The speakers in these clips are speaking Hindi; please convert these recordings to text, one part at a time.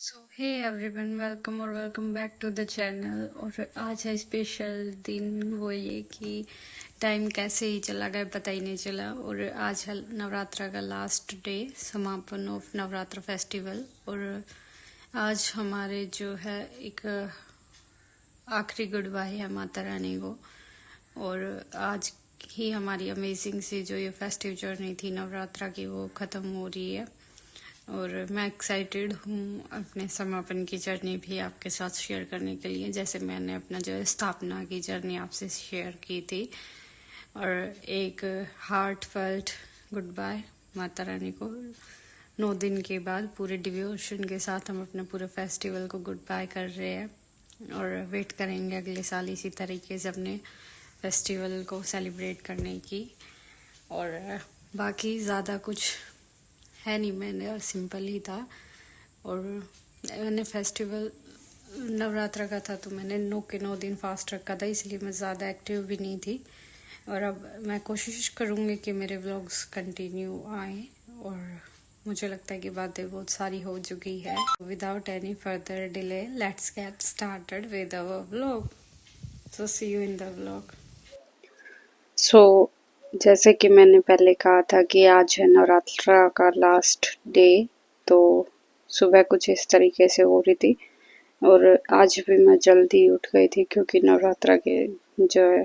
So hey everyone, welcome back to the channel. और आज है स्पेशल दिन। वो ये कि टाइम कैसे ही चला गया पता ही नहीं चला। और आज है नवरात्रा का लास्ट डे, समापन ऑफ नवरात्र फेस्टिवल। और आज हमारे जो है एक आखिरी गुड बाय है माता रानी को। और आज ही हमारी अमेजिंग सी जो ये फेस्टिव जर्नी थी नवरात्रा की वो ख़त्म हो रही है। और मैं एक्साइटेड हूँ अपने समापन की जर्नी भी आपके साथ शेयर करने के लिए, जैसे मैंने अपना जो है स्थापना की जर्नी आपसे शेयर की थी। और एक heart felt good bye Mata Rani को 9 दिन के बाद पूरे डिवोशन के साथ हम अपने पूरे फेस्टिवल को गुड बाय कर रहे हैं। और वेट करेंगे अगले साल इसी तरीके से अपने फेस्टिवल को सेलिब्रेट करने की। और बाकी ज़्यादा कुछ है नहीं, मैंने और सिंपल ही था। और मैंने फेस्टिवल नवरात्रा का था तो मैंने 9 के 9 दिन फास्ट रखा था, इसलिए मैं ज़्यादा एक्टिव भी नहीं थी। और अब मैं कोशिश करूँगी कि मेरे व्लॉग्स कंटिन्यू आए। और मुझे लगता है कि बातें बहुत सारी हो चुकी है। Without any further delay let's get started with our vlog. So see you in the vlog. जैसे कि मैंने पहले कहा था कि आज है नवरात्रा का लास्ट डे, तो सुबह कुछ इस तरीके से हो रही थी। और आज भी मैं जल्दी उठ गई थी क्योंकि नवरात्रा के जो है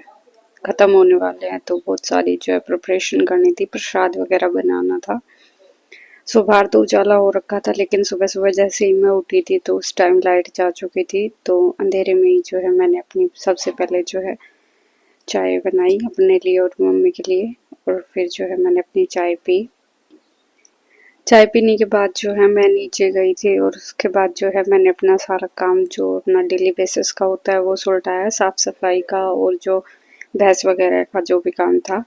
ख़त्म होने वाले हैं, तो बहुत सारी जो है प्रिपरेशन करनी थी, प्रसाद वगैरह बनाना था। बाहर तो उजाला हो रखा था, लेकिन सुबह सुबह जैसे ही मैं उठी थी तो उस टाइम लाइट जा चुकी थी। तो अंधेरे में ही जो है मैंने अपनी सबसे पहले जो है चाय बनाई अपने लिए और मम्मी के लिए। और फिर जो है मैंने अपनी चाय पी। चाय पीने के बाद जो है मैं नीचे गई थी और उसके बाद जो है मैंने अपना सारा काम जो अपना डेली बेसिस का होता है वो सुलटाया, साफ़ सफाई का और जो भैंस वगैरह का जो भी काम था।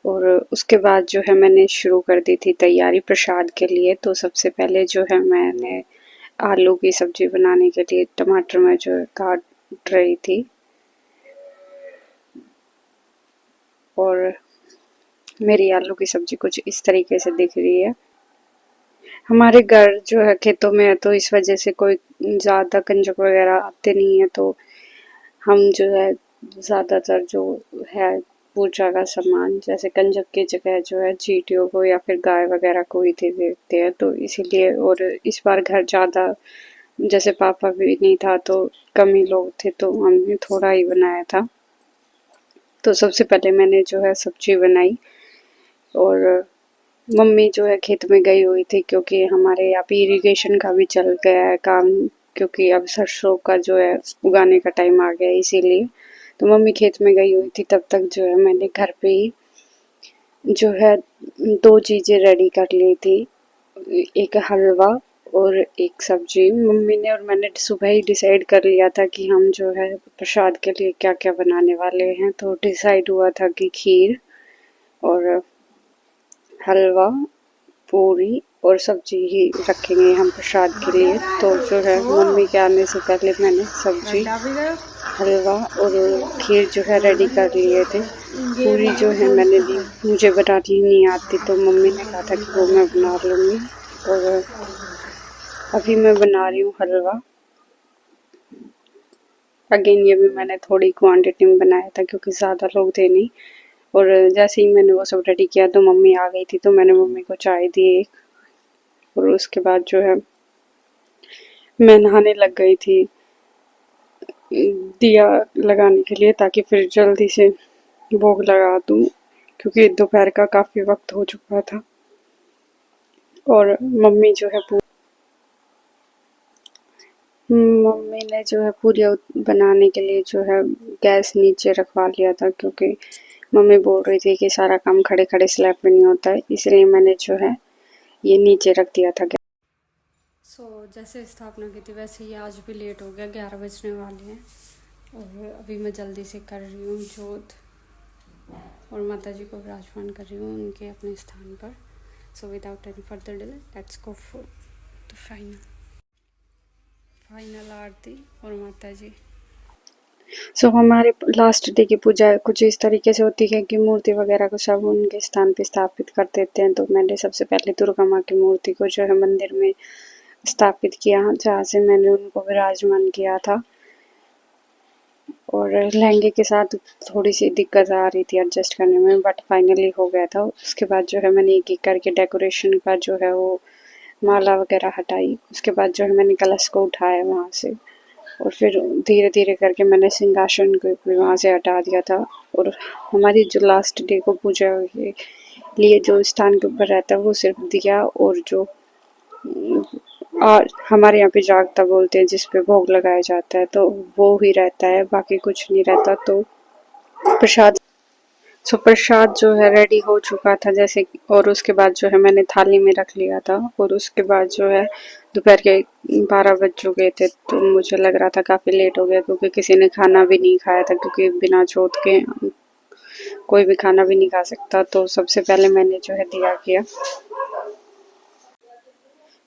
और उसके बाद जो है मैंने शुरू कर दी थी तैयारी प्रसाद के लिए। तो सबसे पहले जो है मैंने आलू की सब्ज़ी बनाने के लिए टमाटर में जो है काट रही थी। और मेरी आलू की सब्ज़ी कुछ इस तरीके से दिख रही है। हमारे घर जो है खेतों में है, तो इस वजह से कोई ज़्यादा कंजक वगैरह आते नहीं है। तो हम जो है ज़्यादातर जो है पूजा का सामान जैसे कंजक की जगह जो है चींटियों को या फिर गाय वगैरह को ही दे देते हैं, तो इसीलिए। और इस बार घर ज़्यादा जैसे पापा भी नहीं था तो कम ही लोग थे, तो हमने थोड़ा ही बनाया था। तो सबसे पहले मैंने जो है सब्जी बनाई। और मम्मी जो है खेत में गई हुई थी क्योंकि हमारे यहाँ पे इरिगेशन का भी चल गया है काम, क्योंकि अब सरसों का जो है उगाने का टाइम आ गया है, इसीलिए। तो मम्मी खेत में गई हुई थी, तब तक जो है मैंने घर पे ही जो है दो चीज़ें रेडी कर ली थी, एक हलवा और एक सब्जी। मम्मी ने और मैंने सुबह ही डिसाइड कर लिया था कि हम जो है प्रसाद के लिए क्या क्या बनाने वाले हैं। तो डिसाइड हुआ था कि खीर और हलवा, पूरी और सब्जी ही रखेंगे हम प्रसाद के लिए। तो जो है मम्मी के आने से पहले मैंने सब्जी, हलवा और खीर जो है रेडी कर लिए थे। पूरी जो है मैंने दी, मुझे बनानी नहीं आती, तो मम्मी ने कहा था कि वो मैं बना लूँगी। और अभी मैं बना रही हूँ हलवा। अगेन ये भी मैंने थोड़ी क्वांटिटी में बनाया था क्योंकि ज़्यादा लोग थे नहीं। और जैसे ही मैंने वो सब रेडी किया तो मम्मी आ गई थी, तो मैंने मम्मी को चाय दी एक। और उसके बाद जो है मैं नहाने लग गई थी दिया लगाने के लिए, ताकि फिर जल्दी से भोग लगा दूँ क्योंकि दोपहर का काफ़ी वक्त हो चुका था। और मम्मी ने जो है पूरी बनाने के लिए जो है गैस नीचे रखवा लिया था, क्योंकि मम्मी बोल रही थी कि सारा काम खड़े खड़े स्लैब पे नहीं होता है, इसलिए मैंने जो है ये नीचे रख दिया था। जैसे स्थापना की थी वैसे ही आज भी लेट हो गया, 11 बजने वाले हैं। और अभी मैं जल्दी से कर रही हूँ जोत और माता जी को विराजमान कर रही हूँ उनके अपने स्थान पर। So without any further delay let's go for the final aarti और माता जी। हमारे लास्ट डे की पूजा कुछ इस तरीके से होती है कि मूर्ति वगैरह को सब उनके स्थान पे स्थापित कर देते हैं। तो मैंने सबसे पहले दुर्गा माँ की मूर्ति को जो है मंदिर में स्थापित किया जहाँ से मैंने उनको विराजमान किया था। और लहंगे के साथ थोड़ी सी दिक्कत आ रही थी एडजस्ट करने में, बट फाइनली हो गया था। उसके बाद जो है मैंने एक एक करके डेकोरेशन का जो है वो माला वगैरह हटाई। उसके बाद जो है मैंने कलश को उठाया वहाँ से, और फिर धीरे धीरे करके मैंने सिंहासन को भी वहाँ से हटा दिया था। और हमारी जो लास्ट डे को पूजा के लिए जो स्थान के ऊपर रहता है वो सिर्फ दिया और जो और हमारे यहाँ पे जागता बोलते हैं जिस पे भोग लगाया जाता है, तो वो ही रहता है, बाकी कुछ नहीं रहता। तो प्रसाद प्रसाद जो है रेडी हो चुका था जैसे, और उसके बाद जो है मैंने थाली में रख लिया था। और उसके बाद जो है दोपहर के 12 बज चुके थे, तो मुझे लग रहा था काफ़ी लेट हो गया, क्योंकि किसी ने खाना भी नहीं खाया था, क्योंकि बिना जोत के कोई भी खाना भी नहीं खा सकता। तो सबसे पहले मैंने जो है दिया किया।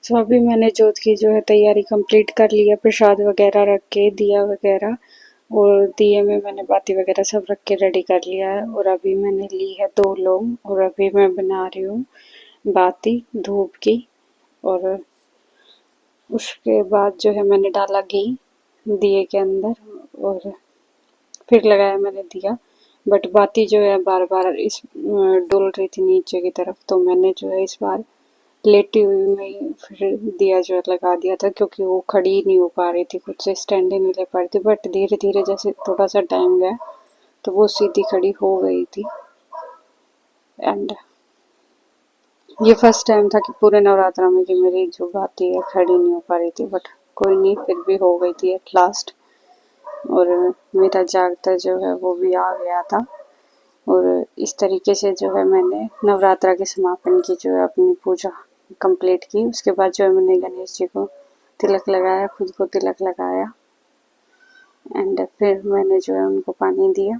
अभी मैंने जोत की जो है तैयारी कंप्लीट कर लिया, प्रसाद वगैरह रख के दिया वगैरह, और दिए में मैंने बाती वगैरह सब रख के रेडी कर लिया है। और अभी मैंने ली है 2 लौंग, और अभी मैं बना रही हूँ बाती धूप की। और उसके बाद जो है मैंने डाला घी दिए के अंदर, और फिर लगाया मैंने दिया। बट बाती जो है बार बार इस डुल रही थी नीचे की तरफ, तो मैंने जो है इस बार लेटी हुई में फिर दिया जो है लगा दिया था, क्योंकि वो खड़ी नहीं हो पा रही थी, खुद से स्टैंड ही नहीं ले पा रही थी। बट धीरे धीरे जैसे थोड़ा सा टाइम गया तो वो सीधी खड़ी हो गई थी। एंड ये फर्स्ट टाइम था कि पूरे नवरात्रा में कि मेरी जो बाती है खड़ी नहीं हो पा रही थी, बट कोई नहीं, फिर भी हो गई थी एट लास्ट। और मेरा जागता जो है वो भी आ गया था। और इस तरीके से जो है मैंने नवरात्रा के समापन की जो है अपनी पूजा कंप्लीट की। उसके बाद जो है मैंने गणेश जी को तिलक लगाया, खुद को तिलक लगाया, एंड फिर मैंने जो है उनको पानी दिया।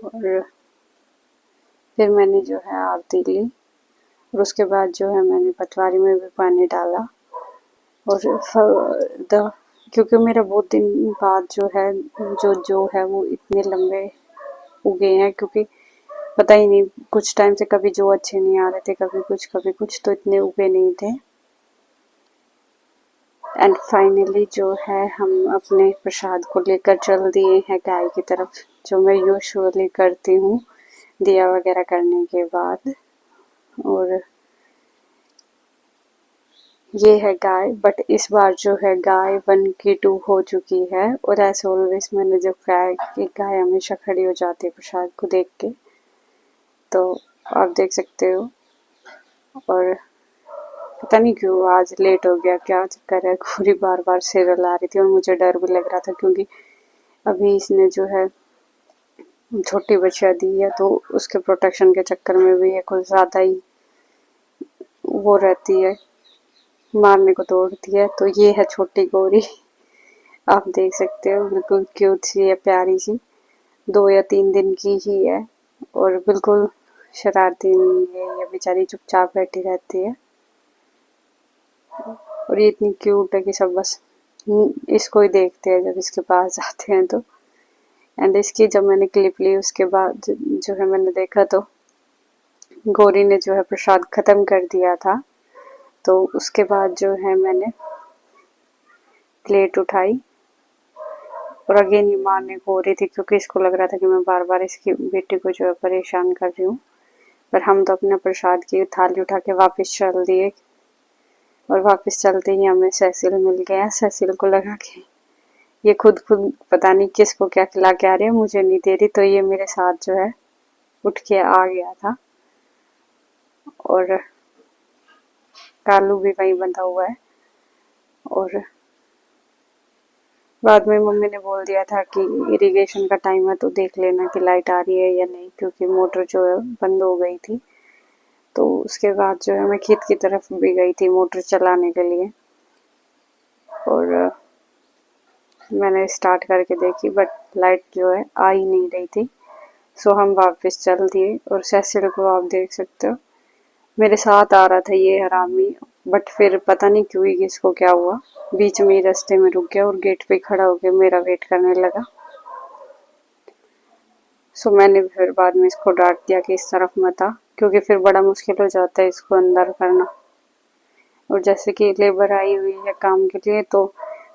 और फिर मैंने जो है आरती ली, और उसके बाद जो है मैंने पटवारी में भी पानी डाला। और क्योंकि मेरा बहुत दिन बाद जो है जो है वो इतने लंबे उगे हैं, क्योंकि पता ही नहीं कुछ टाइम से कभी जो अच्छे नहीं आ रहे थे, कभी कुछ, तो इतने उगे नहीं थे। एंड फाइनली जो है हम अपने प्रसाद को लेकर चल दिए हैं गाय की तरफ, जो मैं यूजुअली करती हूँ दिया वगैरह करने के बाद। और ये है गाय, बट इस बार जो है गाय 1 की 2 हो चुकी है। और एज ऑलवेज मैंने जो गाय हमेशा खड़ी हो जाती है प्रसाद को देख के, तो आप देख सकते हो। और पता नहीं क्यों आज लेट हो गया, क्या चक्कर है, घोड़ी बार बार सीरियल आ रही थी और मुझे डर भी लग रहा था, क्योंकि अभी इसने जो है छोटी बच्चियां दी है, तो उसके प्रोटेक्शन के चक्कर में भी ये कुछ ज़्यादा ही वो रहती है, मारने को दौड़ती है। तो ये है छोटी गौरी, आप देख सकते हो, बिल्कुल क्यूट सी है, प्यारी सी, 2 या 3 दिन की ही है, और बिल्कुल शरारती नहीं है, ये बेचारी चुपचाप बैठी रहती है। और ये इतनी क्यूट है कि सब बस इसको ही देखते हैं जब इसके पास जाते हैं तो। एंड इसकी जब मैंने क्लिप ली उसके बाद जो है मैंने देखा तो गौरी ने जो है प्रसाद खत्म कर दिया था। तो उसके बाद जो है मैंने प्लेट उठाई, और अगेन ये मारने को हो रही थी, क्योंकि इसको लग रहा था कि मैं बार बार इसकी बेटी को जो है परेशान कर रही हूँ। पर हम तो अपने प्रसाद की थाली उठा के वापस चल दिए, और वापस चलते ही हमें सेसिल मिल गया। सेसिल को लगा के ये खुद पता नहीं किसको क्या खिला के आ रही है, मुझे नहीं दे रही, तो ये मेरे साथ जो है उठ के आ गया था। और कालू भी वहीं बंधा हुआ है। और बाद में मम्मी ने बोल दिया था कि इरिगेशन का टाइम है तो देख लेना कि लाइट आ रही है या नहीं, क्योंकि मोटर जो है बंद हो गई थी। तो उसके बाद जो है मैं खेत की तरफ भी गई थी मोटर चलाने के लिए, और मैंने स्टार्ट करके देखी, बट लाइट जो है आ ही नहीं रही थी। सो हम वापस चल दिए। और सेसिल को आप देख सकते हो, मेरे साथ आ रहा था ये हरामी, बट फिर पता नहीं क्यों ही इसको क्या हुआ, बीच में ही रास्ते में रुक गया और गेट पे खड़ा होकर मेरा वेट करने लगा। सो मैंने फिर बाद में इसको डांट दिया कि इस तरफ मत आ, क्योंकि फिर बड़ा मुश्किल हो जाता है इसको अंदर करना। और जैसे कि लेबर आई हुई है काम के लिए तो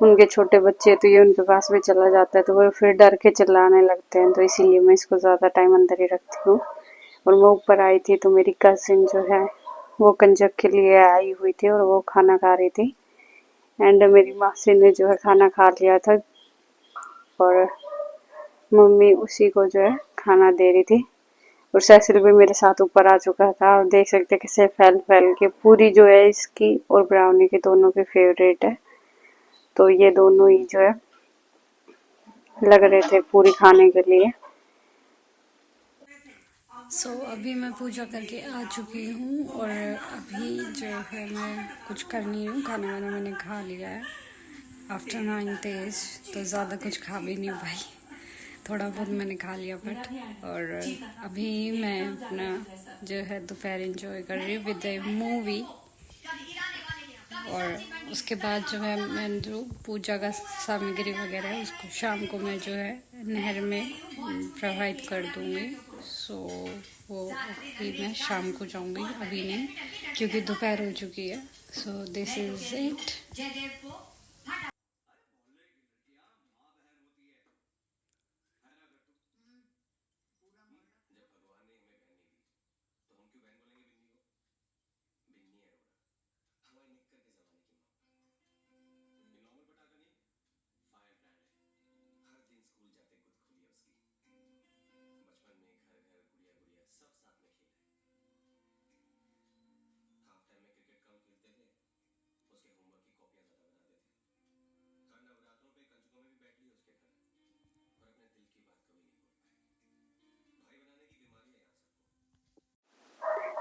उनके छोटे बच्चे तो ये उनके पास भी चला जाता है तो वो फिर डर के चिल्लाने लगते हैं, तो इसीलिए मैं इसको ज़्यादा टाइम अंदर ही रखती हूँ। और मैं ऊपर आई थी तो मेरी कजिन जो है वो कंजक के लिए आई हुई थी और वो खाना खा रही थी। एंड मेरी मासी ने जो है खाना खा लिया था और मम्मी उसी को जो है खाना दे रही थी। और सैसिल भी मेरे साथ ऊपर आ चुका था। आप देख सकते हैं कैसे फैल फैल के, पूरी जो है इसकी और ब्राउनी की दोनों की फेवरेट है, तो ये दोनों ही जो है लग रहे थे पूरी खाने के लिए। अभी मैं पूजा करके आ चुकी हूँ और अभी जो है मैं कुछ कर नहीं हूँ, खाना वाना मैंने खा लिया है आफ्टर 9 days, तो ज़्यादा कुछ खा भी नहीं पाई, थोड़ा बहुत मैंने खा लिया बट। और अभी मैं अपना जो है दोपहर इंजॉय कर रही हूँ विद ए मूवी। और उसके बाद जो है मैं जो पूजा का सामग्री वगैरह है उसको शाम को मैं जो है नहर में प्रोवाइड कर दूँगी। वो अभी मैं शाम को जाऊँगी, अभी नहीं क्योंकि दोपहर हो चुकी है। This is it.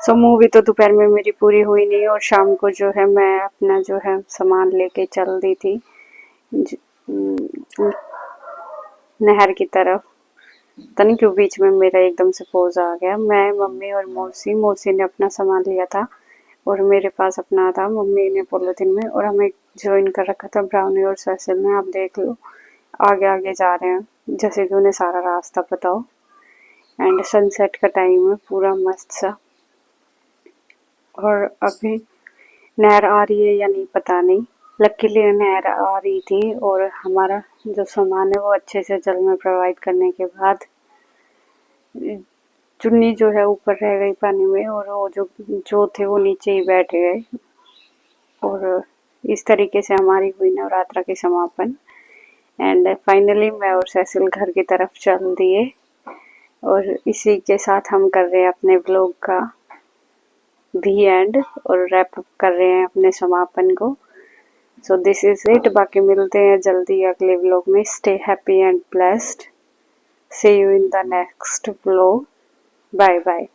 So movie तो दोपहर में मेरी पूरी हुई नहीं और शाम को जो है मैं अपना जो है सामान लेके चल दी थी नहर की तरफ। पता नहीं क्यों बीच में मेरा एकदम से पोज आ गया। मैं, मम्मी और मौसी ने अपना सामान लिया था और मेरे पास अपना था, मम्मी ने पॉलिथीन में, और हमें ज्वाइन कर रखा था ब्राउनी और सैसिल ने। आप देख लो आगे आगे जा रहे हैं जैसे कि उन्हें सारा रास्ता पता हो। एंड सनसेट का टाइम है, पूरा मस्त सा। और अभी नहर आ रही है या नहीं पता नहीं, लकीली नहर आ रही थी और हमारा जो सामान है वो अच्छे से जल में प्रोवाइड करने के बाद चुन्नी जो है ऊपर रह गई पानी में और वो जो थे वो नीचे ही बैठ गए। और इस तरीके से हमारी हुई नवरात्रा की समापन। एंड फाइनली मैं और सैसिल घर की तरफ चल दिए और इसी के साथ हम कर रहे हैं अपने व्लॉग का भी एंड और रैप अप कर रहे हैं अपने समापन को। So this is it. बाकी मिलते हैं जल्दी अगले व्लॉग में। Stay happy and blessed. See you in the next vlog. Bye bye.